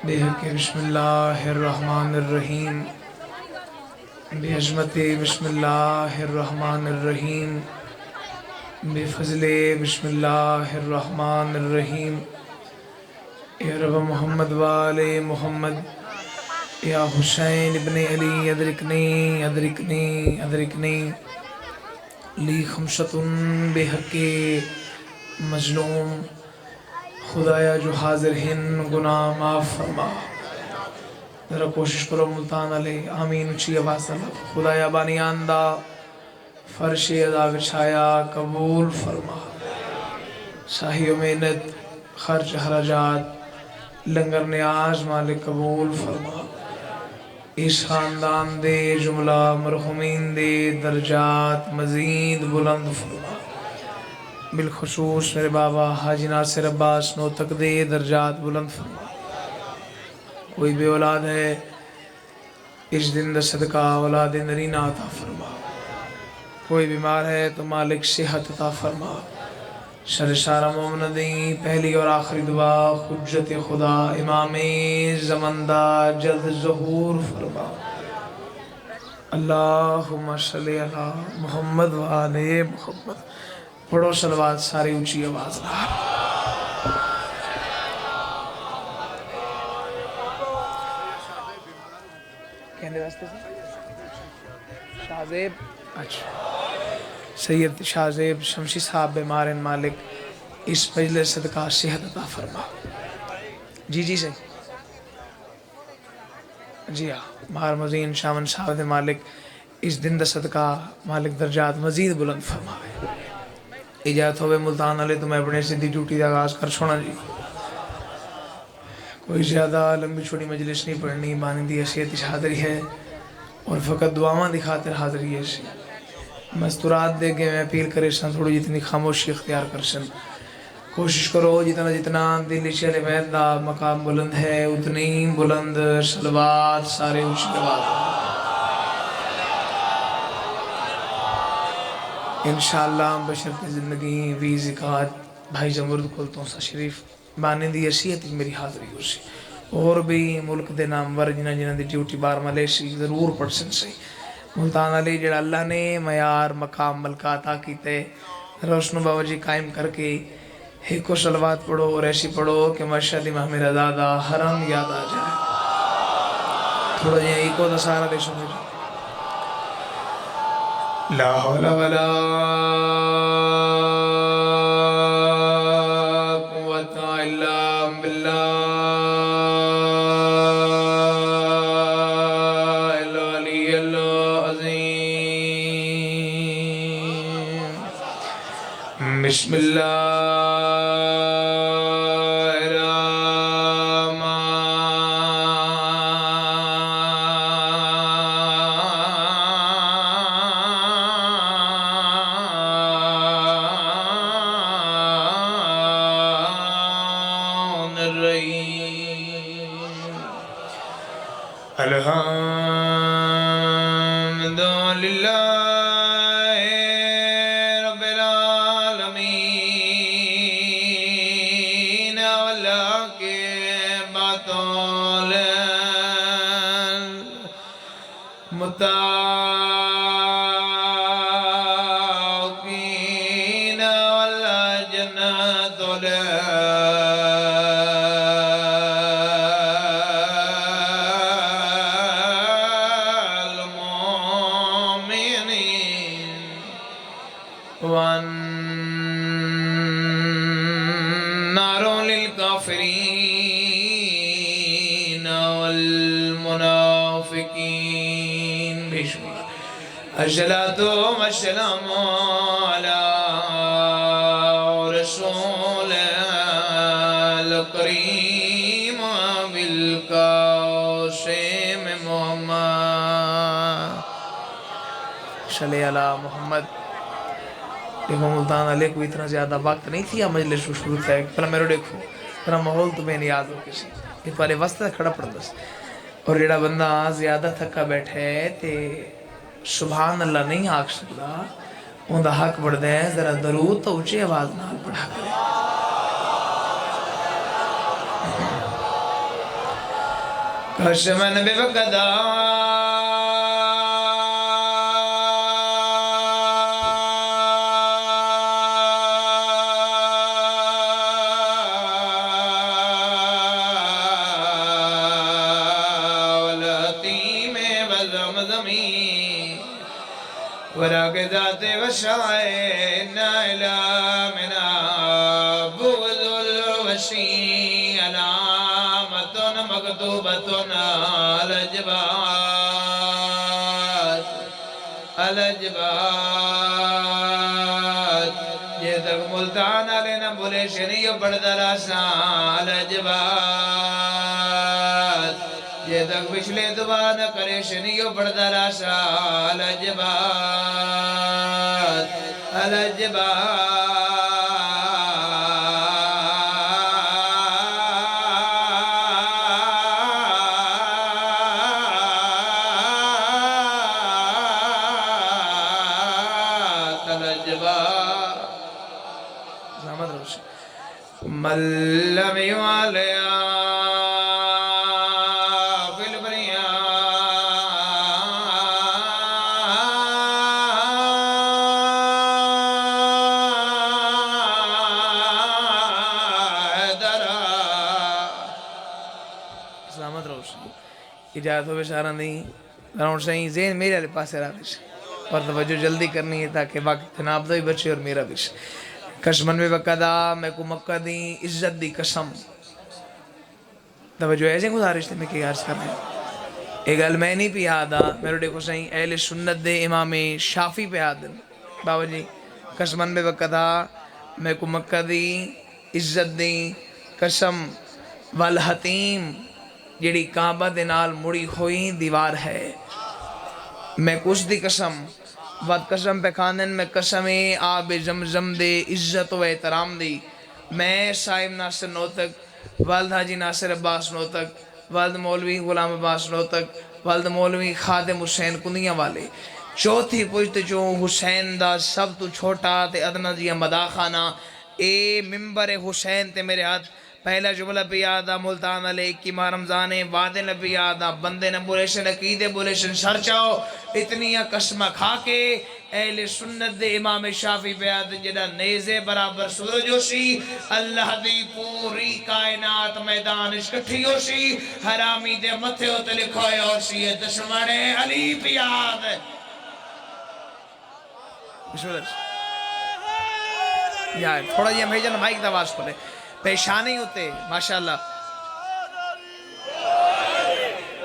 بحق بسم اللہ الرحمن الرحیم بعظمت بسم اللہ الرحمن الرحیم بفضل بسم اللہ الرحمن الرحیم یا رب محمد وآل محمد یا حسین ابن علی ادرکنی ادرکنی ادرکنی لی خمسۃ بحق مظلوم خدایا جو حاضر ہن گناہ معاف فرما. ذرا کوشش کرو ملتان علیہ آمین اچھی آواز اللہ. خدایا بانیان دا فرش ادا بچھایا قبول فرما. ساہی و محنت خرچ حراجات لنگر نیاز مالک قبول فرما. اس خاندان دے جملہ مرحومین دے درجات مزید بلند فرما. بالخصوص میرے بابا حاجی ناصر عباس نوتک دے درجات بلند فرما. کوئی بے اولاد ہے اس دن دا صدقہ اولاد نرینہ عطا فرما. کوئی بیمار ہے تو مالک صحت عطا فرما. شر سارا مومن دیں پہلی اور آخری دعا حجت خدا امام زمندہ جلد ظہور فرما. اللہم صلی علی محمد وآل محمد. پڑھو صلوات ساری اونچی آواز رہا. کہنے واسطے سے شاہزیب اچھا سید شاہزیب شمشی صاحب بیمار ہیں مالک اس مجلس صدقہ صحت عطا فرما. جی جی صحیح جی ہاں مہار مزین شامن صاحب دے مالک اس دن دا صدقہ مالک درجات مزید بلند فرمائے. اجازت ہوئے ملتان علیہ تو میں اپنے سیدھی ڈیوٹی دا آغاز کر چھوڑا جی. کوئی زیادہ لمبی چھوٹی مجلس نہیں پڑھنی. بانی دی حیثیت حاضری ہے اور فقط دعاواں دی خاطر حاضری ہے. مستورات دے کے میں اپیل کرے سن تھوڑی جتنی خاموشی اختیار کر سن. کوشش کرو جتنا دل شہر بیت دا مقام بلند ہے اتنی بلند صلوات سارے اونچی آواز. انشاءاللہ بشرط زندگی وی زکاة بھائی جمرد کھولتوں سا شریف بانے دی حیثیت میری حاضری ہو سی. اور بھی ملک دے نامور جنہ دی ڈیوٹی بار ملیشی ضرور پڑھ سن سی. ملتان علی جڑا اللہ نے معیار مقام ملکہ عطا کیتے روشن بابا جی قائم کر کے ایک کو صلوات پڑھو اور ایسی پڑھو کہ مشہد امام رضا دا حرم یاد آ جائے. تھوڑا جہاں ایک کو دا سارا دے سمجھ. لا حول ولا قوة الا بالله العلي العظيم. بسم الله الحمد للہ رب العالمین. اللہ کے بطول متاقین اللہ جنت والنار للكافرين والمنافقين. الصلاة والسلام على رسول الكريم بالقاسم محمد صلی علی محمد. دیکھو ملتان علیہ کو اتنا زیادہ وقت نہیں تھی مجلس شروع تھا. پہلا میرے دیکھو اتنا ماحول تمہیں نہیں یاد ہو کسی یہ پہلے وسط کھڑا پڑ دس. اور جڑا بندہ زیادہ تھکا بیٹھے تے سبحان اللہ نہیں آکھ سکتا ان دا حق بڑھتا ہے ذرا درود تو اونچی آواز نال پڑھا کرے. کشمن بوقدا والحتیم وزمزمی وراق ذات وشائے نائلہ منا بغض الوشی علامت مکتوبت الجبات یہ تک ملتان علینا بولے شنیو بڑھ دراسان الجبات یہ تک پچھلے دعا نہ کرے شنیو بڑھ دراسان الجبات الجبات ملم یوالیا فی البریا سلامت روشن اجازت ہو بشارہ نہیں راؤنڈ صحیح ذہن میرے علی پاس راوش اور توجہ جلدی کرنی ہے تاکہ وقت تناب دو بچے اور میرا بھی کشمن میں وقدا میں کو مکہ دیں عزت دی قسم توجہ ایسے گزارش تھے میں کہ عرض کر رہے ہیں ایک علمین پہ یاد میرے دیکھو صحیح اہل سنت دے امام شافی پہ یاد بابا جی کشمن میں وقدا میں کو مکہ دیں عزت دیں قسم والحتیم جیڑی کعبہ دے نال مڑی ہوئی دیوار ہے میں کچھ دی قسم وقت قسم پہ کھانن میں قسمیں آب زمزم دے عزت و احترام دی میں صاحب ناصر نوتک والد حاجی ناصر عباس نوتک والد مولوی غلام عباس نوتک والد مولوی خادم حسین کنیاں والے چوتھی پوچھتے چوں حسین دا سب تو چھوٹا تے ادنا جی مدا خانہ اے ممبر حسین تے میرے ہاتھ پہلا جملہ پہ یادا ملتان علیہ 21 ماہ رمضان وعدے نبی یادا بندے نہ بولیشن عقیدے بولیشن سر چاہو اتنی قسمہ کھا کے اہل سنت دے امام شافی پہ یاد جڑا نیزے برابر سورج ہوشی اللہ دی پوری کائنات میدان اشکٹھی ہوشی حرامی دے متھے ہوتے لکھوئے ہوشی دشمن علی پہ یاد بسم اللہ یا تھوڑا یہ بھیجن مائک دا آواز کھولے پیشانے ہوتے ماشاءاللہ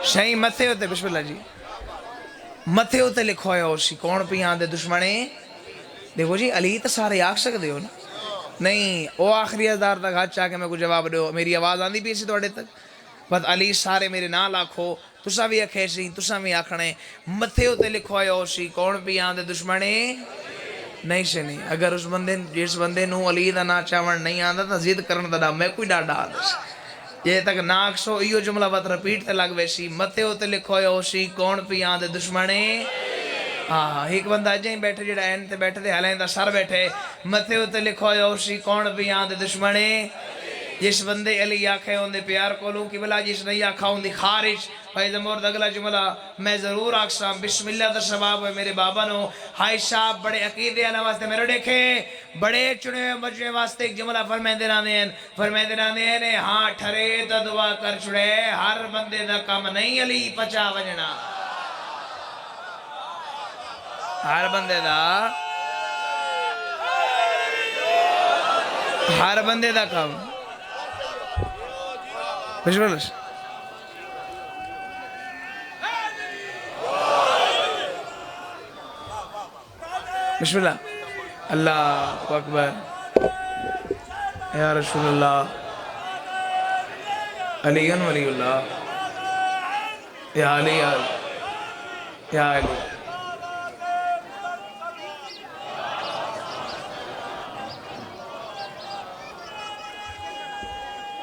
شاہی متھے ہوتے بسم اللہ جی متھے ہوتے لکھوئے ہوشی کون پہ یہاں دے دشمنے دیکھو جی علی تو سارے آکھ سکتے ہو نا نہیں او آخری ازدار تک ہاتھ چاہ کے میں کو جواب دے ہو میری آواز آندھی بھی اسی توڑے تک بس علی سارے میرے نال آکھو تسا بھی اکھیسی تسا بھی آکھنے متھے ہوتے لکھوئے ہوشی کون پہ یہاں دے دشمنے نہیں سے نہیں اگر اس بندے جس بندے نو علی دا نا چاون نہیں آندا تا ضد کرن دا میں کوئی ڈاڈا آدس یہ تک ناک سو ایو جملہ بات رپیٹ تے لگ ویسی متے ہوتے لکھوئے ہوشی کون پہ یہاں دے دشمنے ایک بندہ جائیں بیٹھے جڑا این تے بیٹھے دے حلائیں دا سر بیٹھے متے ہوتے لکھوئے ہوشی کون پہ یہاں دے دشمنے جس بندے علی آکھے ہوں دے پیار کو لوں کی بلا جس نہیں آکھا ہوں دے خارج فائد مورد اگلا جملہ میں ضرور آکسام بسم اللہ دا سباب ہے میرے بابا نو ہائی صاحب بڑے عقیدے آنا واسطے میرے دیکھے بڑے چنے مجھے واسطے ایک جملہ فرمائیں دینا ہاں ٹھرے تا دعا کر چھڑے ہر بندے دا کام نہیں علی پچا وجنا ہر بندے دا کام بسم اللہ بسم اللہ اللہ اکبر یا رسول اللہ علی ولی اللہ یا علی یا علی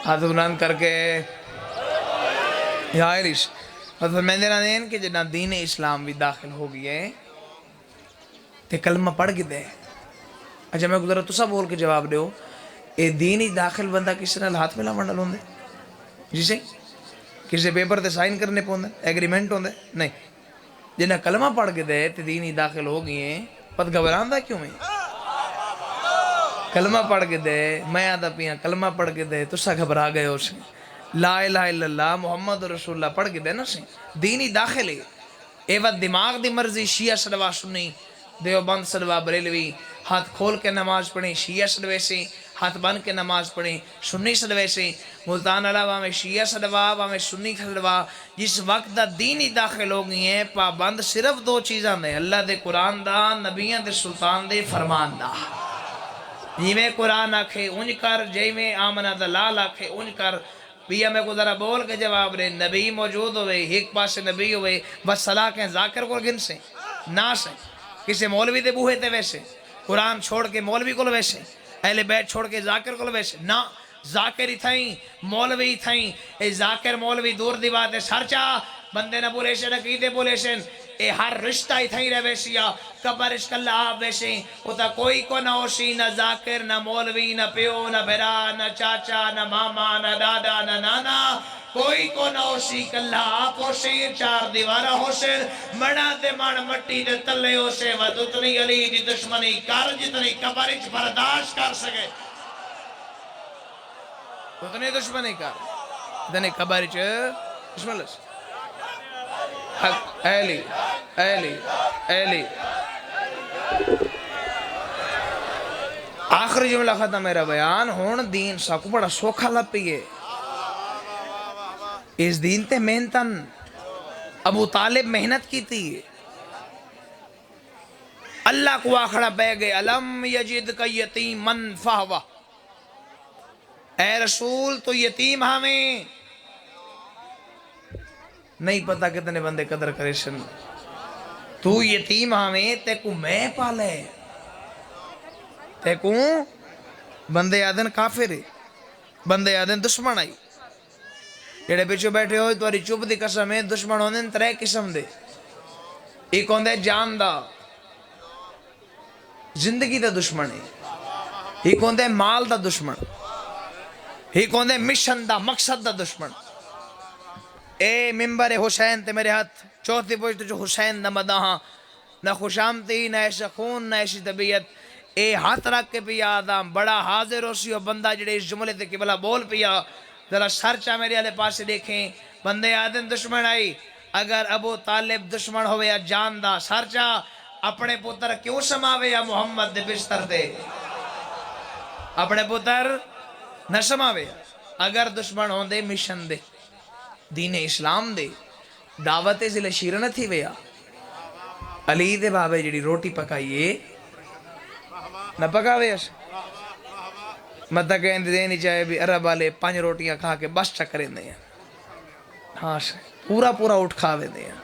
ہاتھ بلند کر کے یا علیش اور فرمیندے نہ دین کہ جنہ دین اسلام بھی داخل ہو گئے تے کلمہ پڑھ کے دے اچھا میں گزرہ تو سا بول کے جواب دے ہو اے دین ہی داخل بندہ کس طرح ہاتھ ملا منڈل ہوں دے جسے کسی پیپر تے سائن کرنے پوندے ایگریمنٹ ہوندے نہیں جنہیں کلمہ پڑھ کے دے تے دینی داخل ہو گئی ہیں پت گھبراندہ کیوں ہے کلمہ پڑھ کے دے میں آدھا پیاں کلمہ پڑھ کے دے تو سا گھبرا گئے ہو سے لا الہ الا اللہ محمد رسول اللہ پڑھ کے دے نا سے دینی داخل ہے اے وقت دماغ دی مرضی شیعہ صدوا سنی دیوبند صدوا بریلوی ہاتھ کھول کے نماز پڑھیں شیعہ صدوے سے ہاتھ بن کے نماز پڑھیں سنی صدوے سے ملتان علاوہ میں شیعہ صدوا میں سنی صدوا جس وقت دا دینی داخل ہو گئی ہیں پابند صرف دو چیزاں دے اللہ دے قرآن دا نبیان دے سلطان دے فرمان دا جی میں قرآن آکھے انج کر جی میں آمنہ دلال آکھے انج کر بیا میں کو ذرا بول کے جواب رہے نبی موجود ہوئے ایک پاس نبی ہوئے بس صلاح کہیں ذاکر کو گن سے نہ سے کسی مولوی دے بوہے تے ویسے قرآن چھوڑ کے مولوی کو ویسے اہل بیت چھوڑ کے ذاکر کو ویسے نہ ذاکر ہی تھائیں مولوی ہی تھائیں اے ذاکر مولوی دور دی بات ہے سرچا بندے نہ بولے شن عقیدے بولے شن اے ہر رشتہ ہی تھائیں رہ ویسیا کبر اشک اللہ آپ ویسے ہوتا کوئی کو نہ ہوشی نہ ذاکر نہ مولوی نہ پیو نہ بھرا نہ چاچا نہ ماما نہ دادا نہ نانا کوئی کو نہ ہوشی کلہ آپ ہوشی چار دیوارہ ہوشی مڑا دے مڑ مٹی دے تلے ہوشی ود اتنی علی دی دشمنی کر جتنی کبر اچ برداشت کر سکے اتنی دشمنی کر اتنی کبر اچ دشمن لس حق اہلی اہلی اہلی آخری جملہ ختم میرا بیان ہون دین ساکو بڑا سوکھا لپیے اس دین تے محنتاً ابو طالب محنت کی تھی اللہ کو آخڑا بے گئے علم یجد کا یتیم من فہوہ اے رسول تو یتیم ہمیں نہیں پتا کتنے بندے قدر کریشن تو یتیم ہمیں تے کو میں پالے تے کو بندے آدن کافر ہے بندے آدن دشمن آئی جڑے پیچھو بیٹھے ہوئے تو چوب دی قسم ہے دشمن ہونے ترے قسم دے ایک ہوندے جان دا زندگی دا دشمن ہے ایک ہوندے مال دا دشمن ایک ہوندے مشن دا مقصد دا دشمن اے ممبر حسین تے میرے ہاتھ چوتھی پوچھ جو حسین نہ مداہاں نہ خوشامتی نہ ایسا خون نہ ایسی طبیعت اے ہاتھ رکھ کے پیا آدم بڑا حاضر ہوسی ہو بندہ جڑے اس جملے تے قبلہ بول پیا ذرا سرچہ میرے والے پاس دیکھیں بندے آدم دشمن آئی اگر ابو طالب دشمن ہوئے یا جان دا سرچہ اپنے پتر کیوں سماوے یا محمد دے بستر دے اپنے پتر نہ سماوے اگر دشمن ہوں دے مشن دے دین اسلام دے دعوت ضلع شیرن تھی ویا علی دے بابے جڑی روٹی پکائیے نہ پکاوے اس مطلب کہ دینی چاہے بھی عرب والے 5 روٹیاں کھا کے بس چکریں دے ہیں ہاں پورا پورا اٹھ کھاوے دے ہیں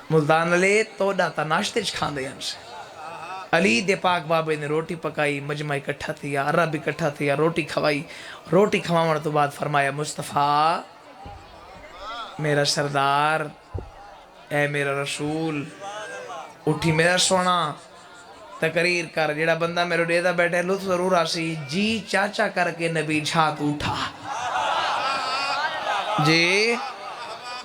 ملتان علی تو ڈاتا ناشتے کھان دے ہیں علی دے پاک بابے نے روٹی پکائی مجمع اکٹھا تھیا عرب اکٹھا تھیا روٹی کھوائی روٹی کھواؤں تو بعد فرمایا مصطفیٰ میرا سردار اے میرا رسول اٹھی میرا سونا تقریر کر جڑا بندہ میرے ڈیدہ بیٹھے لطف ضرور آسی جی چاچا کر کے نبی جھات اٹھا جی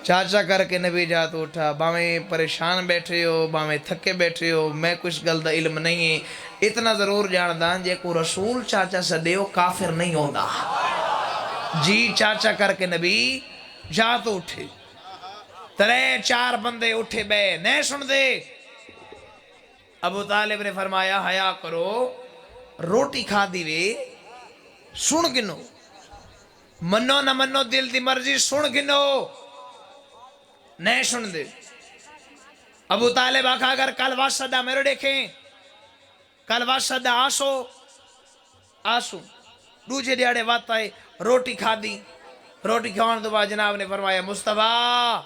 چاچا کر کے نبی جھات اٹھا باویں پریشان بیٹھے ہو باویں تھکے بیٹھے ہو میں کچھ غلط علم نہیں ہے اتنا ضرور جاندان جے کو رسول چاچا سے ہو کافر نہیں ہوگا جی چاچا کر کے نبی جات اٹھے 3-4 بندے اٹھے بے نہیں سن دے ابو طالب نے فرمایا حیا کرو روٹی کھا دیوے سن گنو منو نہ منو دل دی مرضی سن گنو نہیں سن دے ابو طالب آکھا اگر کل واسدہ میرے دیکھیں کل واسدہ آسو دوجہ دیاڑے وات آئے روٹی کھا دی روٹی کھانے تو بعد جناب نے فرمایا مصطفیٰ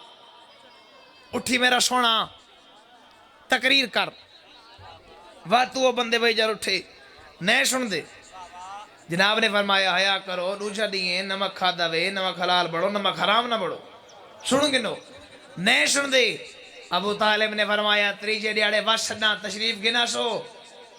اٹھی میرا سونا تقریر کر وقت وہ بندے بھائی جر اٹھے نہیں سن دے جناب نے فرمایا حیا کرو دوجہ دیئے نمک کھا دوے نمک حلال بڑھو نمک حرام نہ بڑھو سن گنو نہیں سن دے ابو طالب نے فرمایا تریجے دیاڑے واسدہ تشریف گنا سو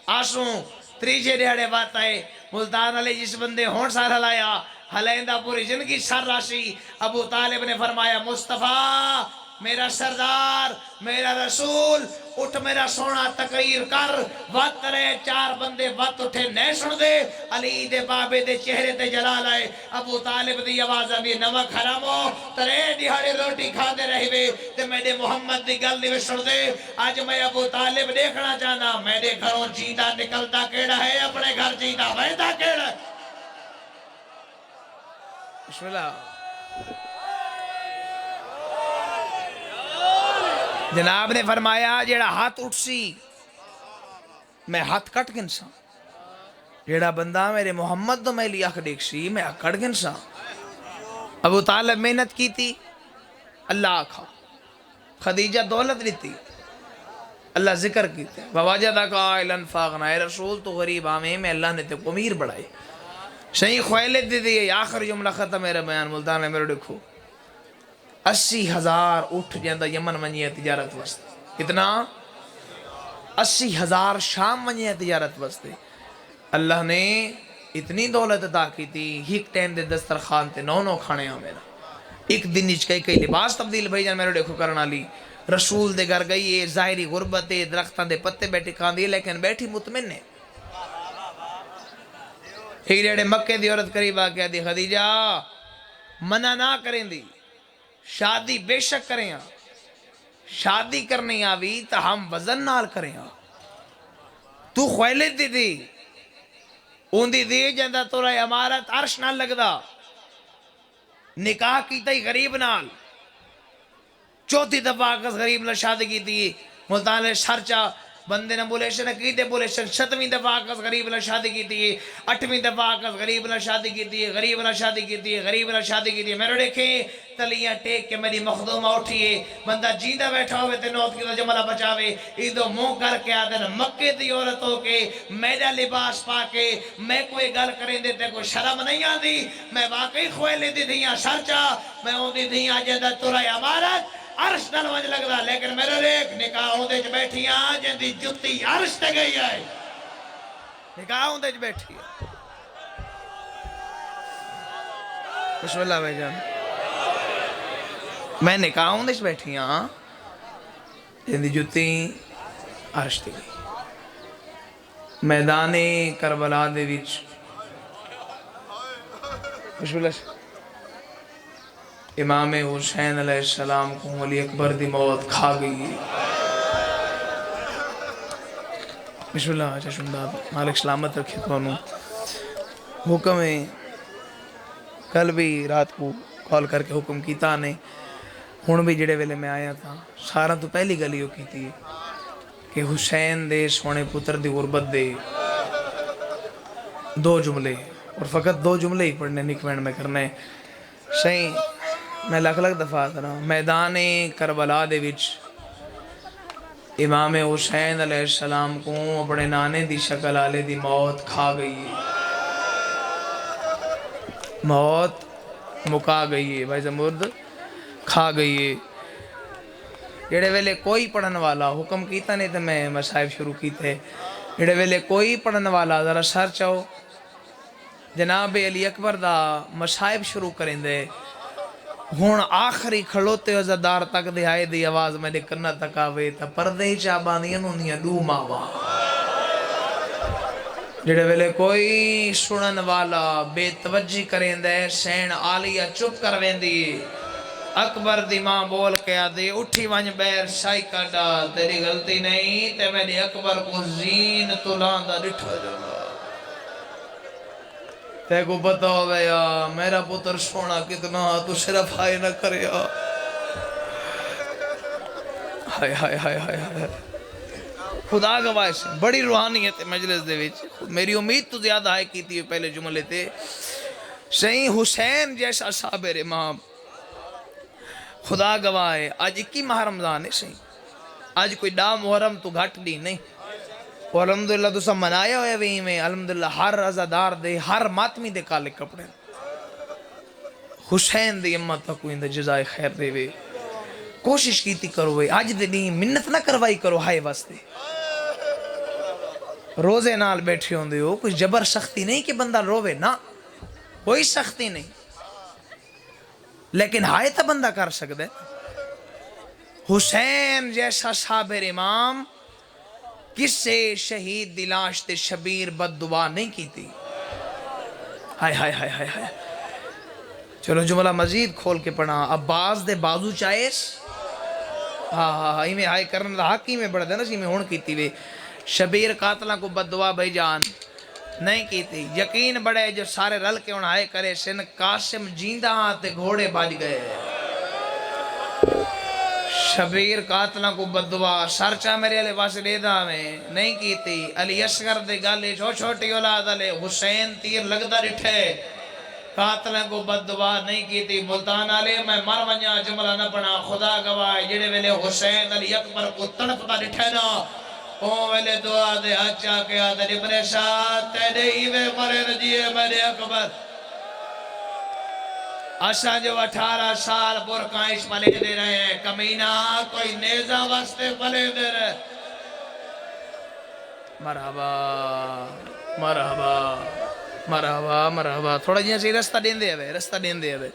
آسوں تریجے دیاڑے بات آئے ملتان علی جس بندے ہون سارا لایا ہلیندہ پوری زندگی سر راشی. ابو طالب نے فرمایا مصطفیٰ میرا سردار میرا رسول اٹھ میرا سونا تقریر کر. وقت رہے 4 بندے وقت اٹھے نہیں سن دے. علی دے بابے دے چہرے تے جلال آئے. ابو طالب دی آواز آمی نمک حرام ہو ترے دیہاڑی روٹی کھا دے رہی وے تے میرے محمد دی گل دی سن دے. آج میں ابو طالب دیکھنا چاہنا میرے گھروں جیندہ نکلتا کیڑا ہے اپنے گھر جیندہ ویندہ کیڑا ہے. بسم اللہ. جناب نے فرمایا جیڑا ہاتھ اٹھ سی میں ہاتھ کٹ گنسا. جیڑا بندہ میرے محمد تو میں لیا دیکھ سی میں کٹ گنسا. ابو طالب محنت کی تھی اللہ آکھا. خدیجہ دولت لیتی اللہ ذکر کیتے. وَوَجَدَكَ عَائِلًا فَأَغْنَىٰ. اے رسول تو غریب آمیں میں اللہ نے تے کو امیر بڑھائے. صحیح خویلت دی دی آخر جملہ ختم میرا بیان ملتان ہے میرے دیکھو 80,000 اٹھ جاندہ یمن منی ہے تجارت واسطے. کتنا 80,000 شام منی ہے تجارت واسطے. اللہ نے اتنی دولت عطا کی تھی. ایک ٹین دے دسترخوان تے 9 کھانے ہاں میرا. ایک دن نیچ کئی لباس تبدیل بھائی جان میرے دیکھو کرنا لی. رسول دے گھر گئی ہے ظاہری غربت ہے درختان دے پتے بیٹھی کھان دی لیکن بیٹھی مطمئن ہے. ایک جڑے مکے دی عورت قریب آگیا دی خدیجہ منع نہ کریں دی شادی بے شک کریں ہاں. شادی کرنی آوی تا ہم وزن نال کریں ہاں. تو خویلت دی دی ان دی دی جندہ تو رہے امارت عرش نال لگ دا. نکاح کی تی غریب نال 4تھی دفعہ کس غریب نال شادی کی تھی. ملتان لے شرچہ بندے نے بولے شن عقیدے بولے شن 7ویں دفعہ کس غریب نال شادی کی تھی. 8ویں دفعہ کس غریب نال شادی کی تھی. غریب نال شادی کی تھی. غریب نال شادی کی تھی. میرے دیکھیں تلیاں ٹیک کے میری مخدومہ اٹھئے. بندہ جیندہ بیٹھا ہوئے تے نوت کی تو جملہ بچاوے. ایدو منہ کر کے آدھر مکے دی عورتوں کے میرا لباس پا کے میں کوئی گل کریں دیتے کوئی شرم نہیں آدھی. میں واقعی خویلے دی دھیاں شرچہ میں ہوں دی دھیاں جندہ ترائے امارت عرش نال وجہ لگ دا. لیکن میرے دیکھ نکاح ہوں دے چ بیٹھی آن جن دی جتی عرش تے گئی آئے. نکاح ہوں دے چ بیٹھی آن. بسم اللہ بھائی جان. میں نکاح ہوں دے چ بیٹھی آن جن دی جتی عرش تے گئی. میدان کربلا دے وچ بسم اللہ امام حسین علیہ السلام کو علی اکبر دی موت کھا گئی. بسم اللہ چشم داد مالک سلامت رکھے تو انہوں حکم ہے. کل بھی رات کو کال کر کے حکم کیتا نے ہون بھی جڑے ویلے میں آیا تھا سارا تو پہلی گلیوں کی تھی کہ حسین دے سونے پتر دی غربت دے 2 جملے اور فقط 2 جملے ہی پڑھنے نکمین میں کرنے. صحیح میں لکھ دفعہ تھا میدان کربلا دے وچ امام حسین علیہ السلام کو اپنے نانے دی شکل آلے دی موت کھا گئی. موت مکا گئی ہے بھائی زمرد کھا گئی ہے. جڑے ویلے کوئی پڑھن والا حکم کیتا نہیں تو میں مصائب شروع کیتے. جڑے ویلے کوئی پڑھن والا ذرا سر چاہو جناب علی اکبر دا مصائب شروع کریں دے. ہون آخری کھڑوتے عزدار تک دے آئے دی آواز میں نے کرنا تک آوے تا پردے ہی چابانیاں انہوں دو ماوا. جڑے ویلے کوئی سنن والا بے توجہ کریں دے سین آلیہ چپ کر ویندی. اکبر دی ماں بول کے آدھے اٹھی وانج بیر شائی کاٹا تیری غلطی نہیں تے میں نے اکبر کو زین تلان دا ڈٹھا جانا. تے کو پتا ہوئے یا میرا پتر سونا کتنا تو صرف ہائے نہ کرے. ہائے ہائے ہائے ہائے ہائے خدا گواہ سے بڑی روحانیت مجلس دے وچ. میری امید تو زیادہ آئے کی تھی پہلے جملے تھے. صحیح حسین جیسا صابر امام خدا گواہ ہے. آج 21 ماہ رمضان ہے. صحیح آج کوئی ڈا محرم تو گھٹ دی نہیں. اور الحمدللہ تو سب منایا ہوئے بھی میں الحمدللہ ہر عزادار دے ہر ماتمی دے کالے کپڑے حسین دے امت تک کوئی اندر جزائے خیر دے وے. کوشش کیتی کرو وے آج دے نہیں منت نہ کروائی کرو ہائے واسطے. روزے نال بیٹھے ہوں دے ہو کوئی جبر سختی نہیں کہ بندہ روے نا. کوئی سختی نہیں، لیکن ہائے تو بندہ کر سکتا ہے۔ حسین جیسا صابر امام کس سے شہید دی لاش تے شبیر بد دعا نہیں کی تھی۔ ہائے ہائے ہائے ہائے ہائے۔ چلو جملہ مزید کھول کے پڑھا، عباس دے بازو چائس، ہاں ہی میں ہائے کرنے دا حق ہی میں بڑھ دے نا سی میں ہون کیتی وے، شبیر قاتلہ کو بد دعا بھائی جان نہیں کی تھی۔ یقین بڑے جو سارے رل کے ان ہائے کرے سن قاسم جیندہ آتے گھوڑے بج گئے، شبیر قاتلہ کو بد دعا سرچہ میرے علیہ واسدہ میں نہیں کی تھی۔ علی اصغر دے گالے چھوٹی اولاد علیہ حسین تیر لگدہ رٹھے، قاتلہ کو بد دعا نہیں کی تھی۔ ملتان علیہ میں مر ونیا جملہ نہ پڑھا، خدا گواہ جڑے ویلے حسین علی اکبر کو تڑپتا رٹھے نا، اون ویلے دعا دے اچھا کیا دے ابن شاہ تیرے ایوے مرے رجیے میرے اکبر، آشا جو 18 سال برکائش پلے دے رہے ہیں، کمینہ کوئی نیزہ واسطے پلے دے رہے۔ مرحبا مرحبا مرحبا مرحبا، تھوڑا جیسے سی رستہ دین دے ہوئے، رستہ دین دے ہوئے۔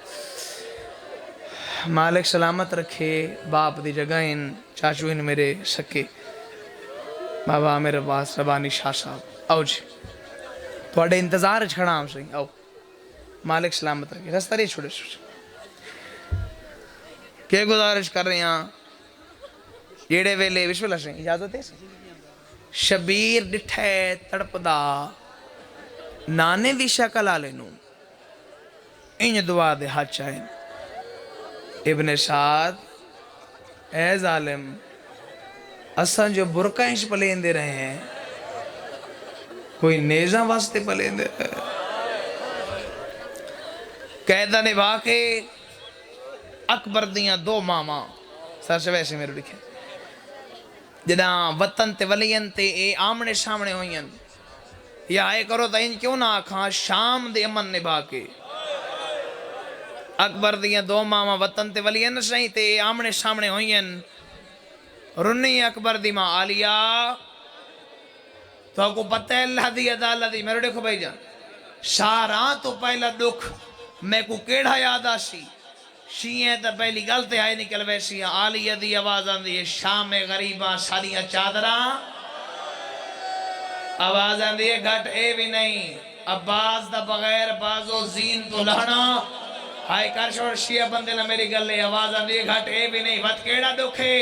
مالک سلامت رکھے باپ دی جگہ ان چاچو ان میرے سکے بابا میرے باس ربانی شاہ صاحب، آؤ جی تھوڑے انتظار چھڑا ہم سے، آؤ مالک سلامت رکھے، رستہ نہیں چھوڑے کیا گزارش کر رہے ہیں جیڑے ویلے بسم اللہ سے اجازت ہے شبیر ڈٹھے تڑپ دا نانے دی شکل آلے نو انج دعا دے ہاتھ چاہیں، ابن سعد اے ظالم اساں جو برکائش پلین دے رہے ہیں کوئی نیزہ واسطے پلین دے رہے ہیں، قیدہ نبھا کے اکبر دیاں 2 ماما سر سے ویسے میرے لکھے جنا وطن تے ولین تے اے آمنے سامنے ہوئیں، یا آئے کرو تا ان کیوں نہ آکھاں شام دے امن نبھا کے اکبر دیاں 2 ماما وطن تے ولین سہیں تے اے آمنے سامنے ہوئیں، رنی اکبر دی ماں آلیا تو کو پتہ ہے اللہ دی عدالت دی میرے دیکھو بھائی جان ساراں تو پہلا دکھ میں کو کیڑا یاد آسی شیئیں تا پہلی گلتے آئے نکل ویسی آلیہ دی آواز آن دی شام غریباں سالیاں چادراں آواز آن دی گھٹ اے بھی نہیں عباس دا بغیر بازو زین تو لہنا ہائی کرشور شیعہ بندے نہ میری گلے آواز آن دی گھٹ اے بھی نہیں وقت کیڑا دکھے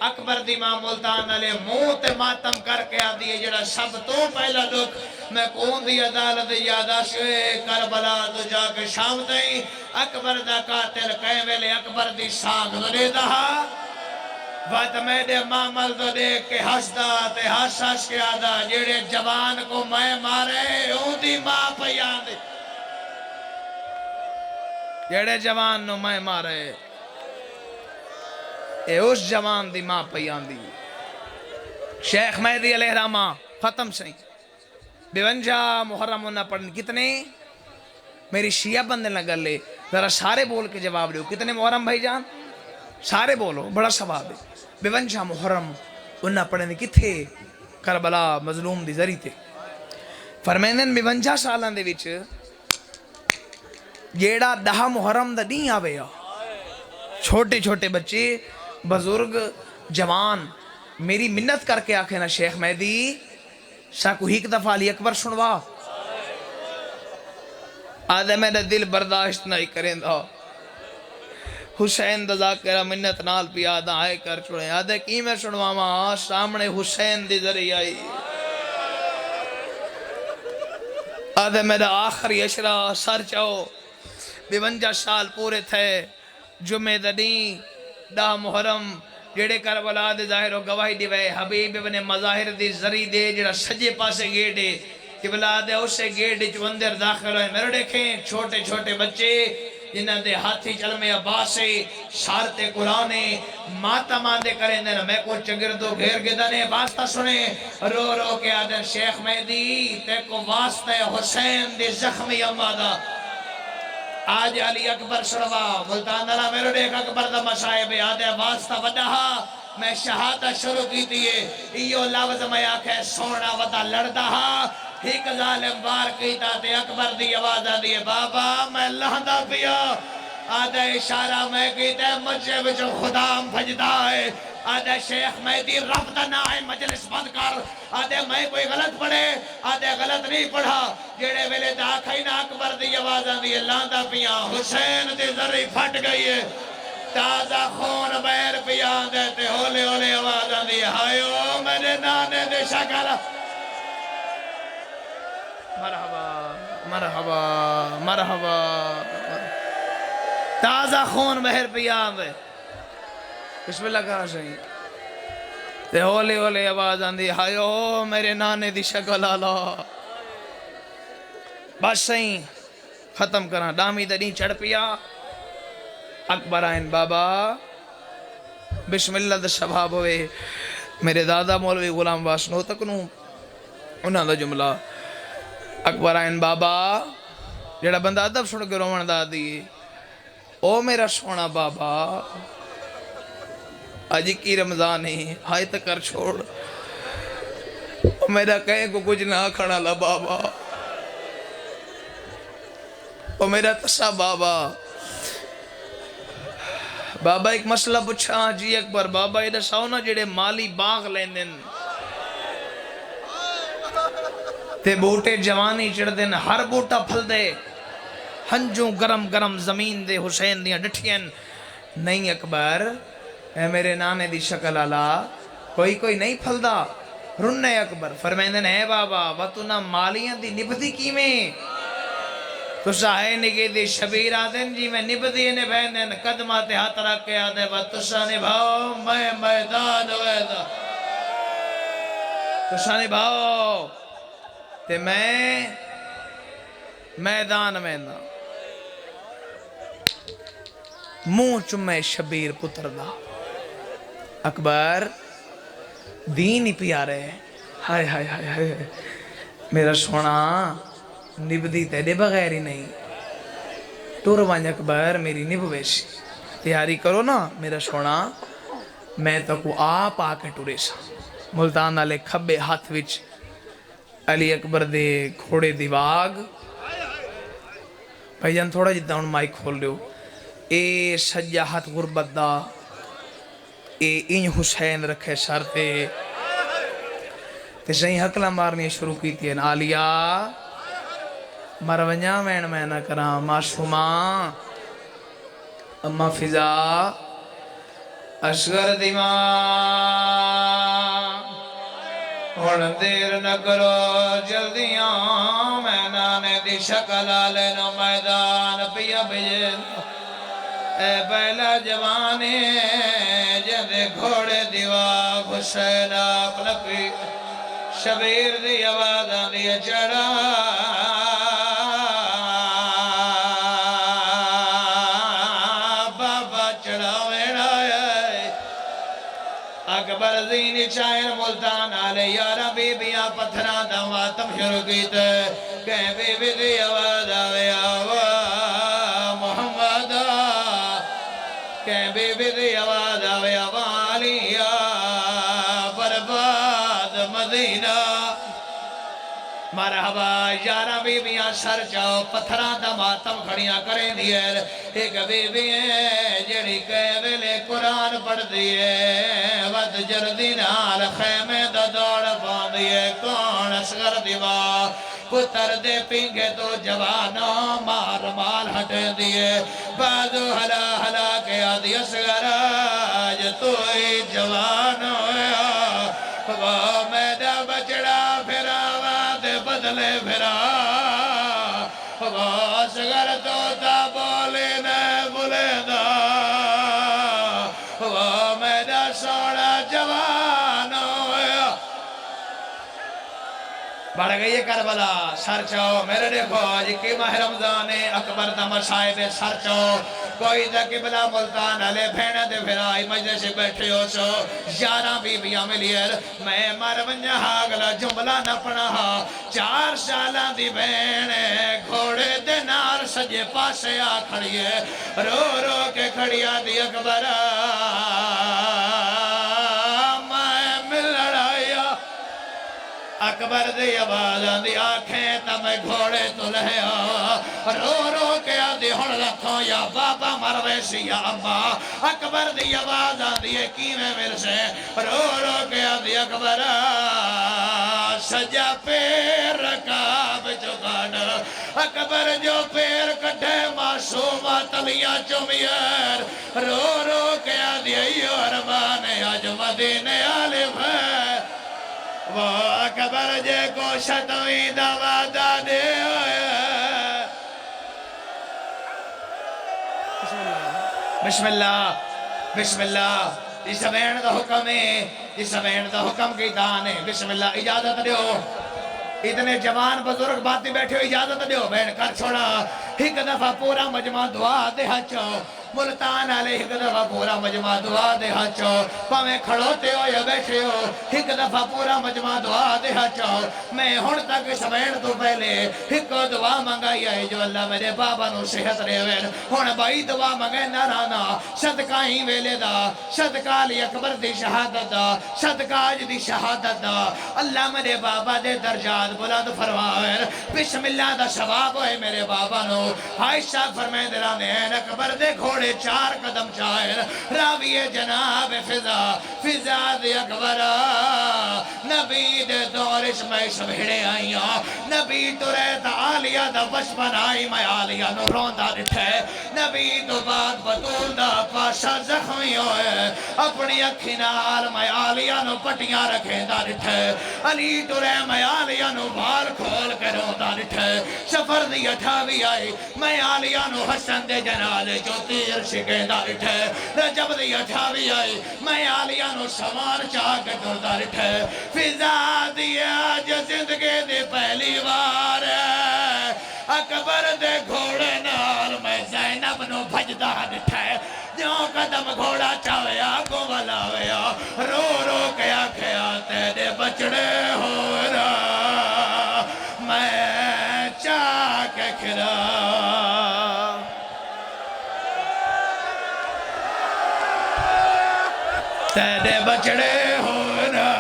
اکبر دی ماں ملتان علیہ منہ تے ماتم کر کے آ دیئے جڑا سب تو پہلا دکھ میں کون دی عدالت یادہ شوئے کربلا تو جا کے شام دیں اکبر دا قاتل کہیں ویلے اکبر دی سانگ دے دہا وقت میں دے معامل تو دیکھ کے ہستا تے ہس کے آدھا جڑے جوان کو میں مارے اون دی ماں پیان دی جڑے جوان نو میں مارے اے اس جوان دی ماں پیان دی شیخ مہدی علیہ الرحمہ ختم سہیں 52 محرم نہ پڑھن کتنے میری شیعہ بندے نہ گر لے ذرا سارے بول کے جواب دیو کتنے محرم بھائی جان سارے بولو بڑا ثواب ہے 52 محرم انہاں پڑھن کتھے کربلا مظلوم دی ذری تے فرمیندن 52 سالان دے وچ جیڑا 10 محرم دا نہیں آوے چھوٹے چھوٹے بچے بزرگ جوان میری منت کر کے آکھے نا شیخ مہدی ساکو ہی ایک دفعہ علی اکبر سنوا آدھے میرے دل برداشت نہیں کریں دا حسین دا ذاکرہ منت نال پی آدھا آئے کر چھوڑیں آدھے کی میں سنوا ماں سامنے حسین دی ذریعہ آئی آدھے میرا آخری اشرا سر چاہو 52 سال پورے تھے جمعہ دنی 10 محرم جڑے کربلا دے ظاہر و گواہی دی وے حبیب ابن مظاہر دی ذری دے جڑا سجے پاسے گیڑے قبلہ دے اسے گیڑے جو اندر داخل ہوئے میرے دیکھیں چھوٹے چھوٹے بچے جنہاں دے ہاتھی چلمے عباسے شارتے قرآنے ماتم آندے کریں دینا میں کو چگردو گھیر گدنے واسطہ سنے رو رو کے آدھے شیخ مہدی تے کو واسطہ حسین دی زخمی امادہ آج علی اکبر سنوا ملتان اللہ میرے دیکھ اکبر دا مسائب آدھے واسطہ وڈہا میں شہادہ شروع کی دیئے ایو لفظ میں آکھے سونا ودا لڑدہا ایک ظالم بار کیتا تے اکبر دی آواز آدھی ہے بابا میں لہندا پیا آدھا اشارہ میں کیتا ہے مجھے بچو خدا بھجدا ہے آدھا شیخ مہدی رب دا نہ ہے مجلس بند کر آدھے میں کوئی غلط پڑھے آدھے غلط نہیں پڑھا جیڑے ویلے دا کھائی نا اکبر دی آواز آدھی ہے لہندا پیا حسین دی ذری پھٹ گئی ہے تازہ خون بیر پیا دیتے ہولے ہولے آواز آدھی ہے ہائیو میرے نانے دے شکل مرحبا مرحبا مرحبا تازہ خون بہر پیا آندے بسم اللہ کہا صحیح تے ہولے ہولے آواز آندی ہائیو میرے نانے دی شکل آلا بس صحیح ختم کرنا ڈامی تے نہیں چڑھ پیا اکبر آئین بابا بسم اللہ دا شباب ہوئے میرے دادا مولوی غلام واسنو تکنو انہاں دا جملہ اکبر آئین بابا جڑا بندہ ادب سن کے رومن دا دی او میرا سونا بابا آج کی رمضان ہے ہائے تکر چھوڑ میرا کہیں کو کچھ نہ کھڑا لا بابا او میرا تسا بابا بابا ایک مسئلہ پوچھا جی اکبر بابا یہ دساؤ نا جڑے مالی باغ لیندن تے بوٹے جوانی چڑھ دن ہر بوٹا پھل دے ہنجوں گرم گرم زمین دے حسین دیاں ڈٹھین نہیں اکبر اے میرے نانے دی شکل آلا کوئی نہیں پھل دا رننے اکبر فرمیندن ہے بابا وطنہ مالیاں دی نبدی کی میں تو ساہے نگے دی شبیر آدن جی میں نبدی نے بہنن قدمات ہاتھ رکھ کے آدھے وطسا نبھاؤ میں میدان ویدہ تسا نبھاؤ تے میں میدان میں نا منہ چمے شبیر پتر دا اکبر دین ہی پیارے ہائے ہائے ہائے ہائے میرا سونا نبدی تیرے بغیر ہی نہیں ٹور وانج اکبر میری نب ویسی تیاری کرو نا میرا سونا میں تو کو آپ آکے ٹورے سا ملتان آلے کھبے ہاتھ وچ علی اکبر دے کھوڑے دیواغ بھائی جان تھوڑا جتا ان مائک کھول لیو اے سجاحت غربت دا اے ان حسین رکھے سر تے صحیح حقلہ مارنی شروع کی تھی آلیا مروجہ میں نہ کرام معصومہ اما فضا اصغر دیماں اور دیر نہ کرو جلدیاں میں نانے دی شکل آلے نو میدان پیا بجے اے پہلا جوانے جدے گھوڑے دیوا حسین اپنا پی شبیر دی آوازاں دی چڑھا بابا چڑھا ویڑا ہے اکبر زینی چاہر ملتان آلے یارہ بی بیاں پتھران دواتم شروع کیتے کہیں بی بی دی آواز آوے آوا محمد کہیں بی بی دی آواز آوے آوالیا برباد مدینہ مرحبا یارہ بی بیاں سر چاہو پتھران دا ماتم کھڑیاں کریں دیئے ایک بی بیاں جڑی کہے ویلے قرآن پڑھ دیئے ود جردی نال خیمے دا دوڑ پان دیئے کون اصغر دیوا پتر دے پینگے تو جوانوں مار مال ہٹے دیئے بازو حلا حلا کے آدھی اصغر آج تو ہی جوانوں وہ میدہ بچڑا پھرا واد بدلے پھرا وہ اصغر تو تا بولے نے بولے دا وہ میدہ سوڑا جوانوں بڑھ گئی کربلا سر چاو میرے دیکھو آج کی ماہ رمضان اکبر دا مصائب سر چاو کوئی دا قبلہ ملتان علی بھیڑ دے پھرائی مجلس سے بیٹھے ہو سو یارہ بی بیاں ملیر میں مر ونجا اگلا جملہ نہ پڑھا 4 سالہ دی بھیڑ گھوڑے دے نار سجے پاسے آ کھڑیے رو رو کے کھڑیا دی اکبر میں مل لڑایا اکبر دی آواز آندی آنکھیں تا میں گھوڑے تو لے رو رو کے آندی ہن رکھو یا بابا مروے سی یا اما اکبر دی آواز آندی ہے کی میں میرے سے رو رو کے آندی اکبر سجا پیر رکاب جو گاڑ اکبر جو پیر کٹھے معصومہ تلیاں چومیر رو رو کے آندی ایو ارمان آج مدینے عالم ہے وہ اکبر جے کو شتویں دوادا دے بسم اللہ بسم اللہ جس وین دا حکم ہے جس وین دا حکم کی دان ہے بسم اللہ اجازت دیو اتنے جوان بزرگ باتی بیٹھے ہو اجازت دیو بین کر چھوڑا ایک دفعہ پورا مجمع دعا دے ہچو ملتان علیہ ایک دفعہ پورا مجمع دعا دے ہچو پاویں کھڑوتے ہو یا بیٹھے ہو ایک دفعہ پورا مجمع دعا دے ہچو میں ہن تک سمین تو پہلے ایک دعا منگائی ہے جو اللہ میرے بابا نو صحت رہے وین ہن بائی دعا منگائے نارانا صدقہ ہی ویلے دا صدقہ علی اکبر دی شہادت دا صدقہ آج دی شہادت دا اللہ میرے بابا دے درجات بلند فرمائے بسم اللہ دا ثواب ہوئے میرے بابا نو عائشہ فرمائے دلانے اکبر دے گھوڑے 4 قدم چاہر راوی جناب فضا فضا دی اکبر نبی دے دورش میں سبھڑے آئیاں نبی تو رہتا آلیہ دا بچپن آئی میں آلیہ نو روندہ رٹھے نبی تو بعد بطول دا پاشا زخمی ہوئے اپنی اکھی نال میں آلیہ نو پٹیاں رکھیں دا رٹھے علی تو رہ میں آلیہ نو بھال کھول کے روندہ رٹھے سفر دی اٹھاوی آئی میں آلیہ نو حسن دے جنالے جو تیر شکیں دا رٹھے رجب دی اٹھاوی آئی میں آلیہ نو سوار چاہ کے دردہ رٹھے فضا دی آج زندگی دی پہلی بار اکبر دے گھوڑے نال میں زینب نو بھجدہ رٹھے جو قدم گھوڑا چاوے آگو بلاوے رو رو کے آکھیا تیرے بچڑے ہو رہا میں چاہ کے کھرا تیرے بچڑے ہونا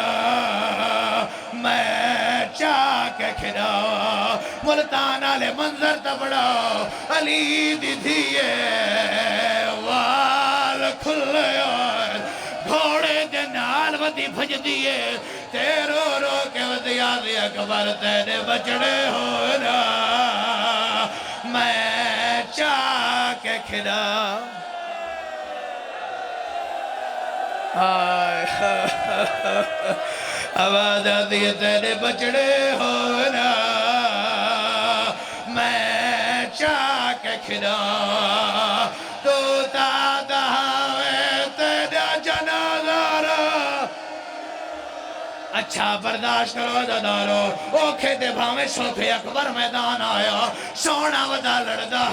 میں چاہ کے کھڑا ملتان آلے منظر تبڑا علی دی دھیے وال کھلے گھوڑے دے نال ودی بھج دیے تیرو رو کے ودی آدھی اکبر تیرے بچڑے ہونا میں چاہ کے کھڑا آواز آتی ہے تیرے بچڑے ہونا میں چاہ کے کھڑا تو دادا ہے تیرا جنازہ اچھا برداشت کرو دادارو اوکھے دے بھامے سوکھے اکبر میدان آیا سونا ودا لڑدا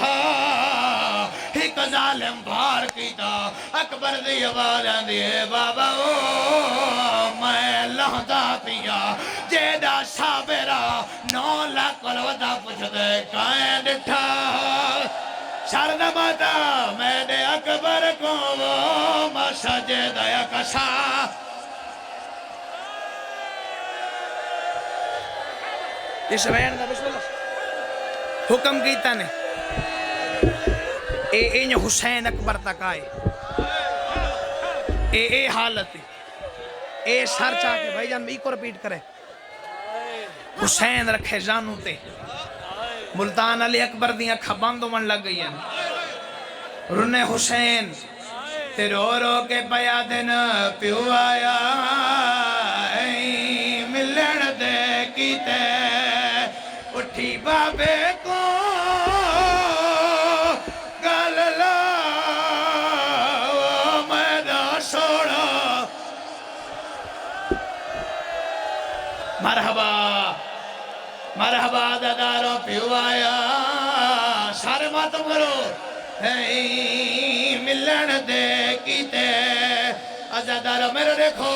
ایک ظالم بھار کیتا اکبر دی آواز آندی ہے بابا میں لہدا پیا جیدہ صابرہ 9 لاکھ ودا پوچھ دے کائیں ڈٹھا شرد ماتا میں نے اکبر کو وہ مسجد کسا اس وین دا بسم اللہ حکم کیتا نے اے حسین اکبر تک آئے اے حالت اے سر چاہ کے بھائی جان بھی کو رپیٹ کرے حسین رکھے جانو تے ملتان علی اکبر دیاں کھباندو من لگ گئی ہیں رن حسین تے رو رو کے پیا دن پیو آیا ملن دے کیتے اٹھی بابے کو گل لا میرا سوڑا مرحبا مرحبا دادارو پیو آیا سارے ماتم کرو ملن دے کیتے ازادارو میرے دیکھو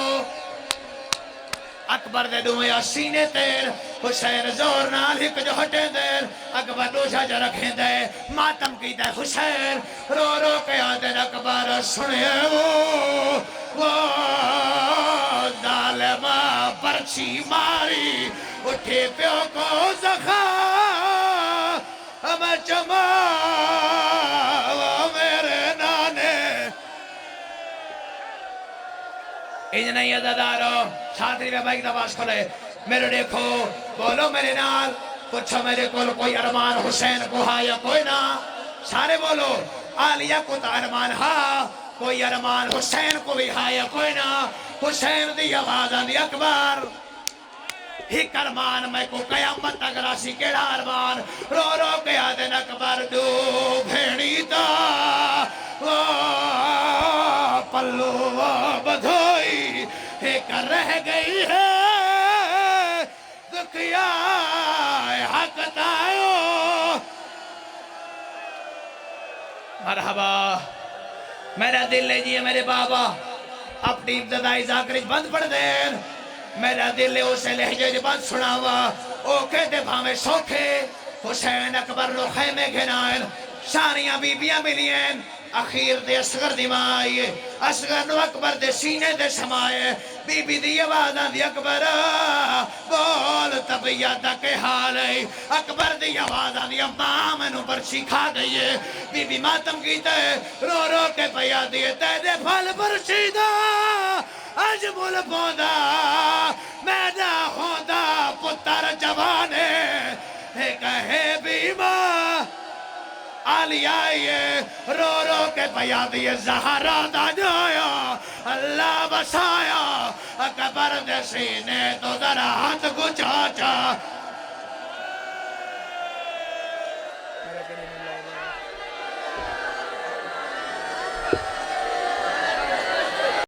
اکبر دے دویا سینے تیر حسین زور نال ہک جو ہٹے دیر اکبر دوشا جو رکھیں دے ماتم کی دے حسین رو رو کے آدھر اکبر سنے وہ ظالمہ پرچی ماری اٹھے پیو کو زخا میں چما میرے نانے انجنہ یہ دادارو شادری میں بھائی دواز کھولے میرے دیکھو بولو میرے نال پوچھو میرے کول کوئی ارمان حسین کو ہا یا کوئی نہ سارے بولو عالیہ کو تا ارمان ہا کوئی ارمان حسین کو بھی ہا یا کوئی نہ حسین دی آواز آندی اکبر ایک ارمان میں کو قیامت تک راسی کیڑا ارمان رو رو کے آدھن اکبر دو بھیڑی تا پلو بدھوئی ایک رہ گئی ہے دکھیا حق تائیو مرحبا میرا دل لے جیے میرے بابا اپنی ابتدائی ذاکرش بند پڑ دین میرا دل لے اسے لہجے دی بند سناوا اوکے دے بھامے سوکھے حسین اکبر نو خیمے گھنائن ساریاں بیبیاں ملین اخیر دے اصغر دی مائے اصغر نو اکبر دے سینے دے سمائے بی بی دی آوازاں دی اکبر بول طبیعتہ کے حال ہے اکبر دی آوازاں دی اماں میں نو برچی کھا گئی ہے بی بی ماتم کیتا ہے رو رو کے پیا دیے تیرے پھل برچی دا آج مول پوندا میڈا ہوندا پتر جوانے ایک ہے بیمار عالی آئیے رو رو کے پیا دیے زہرہ دا جایا اللہ بسایا اکبر دے سینے تو ذرا ہاتھ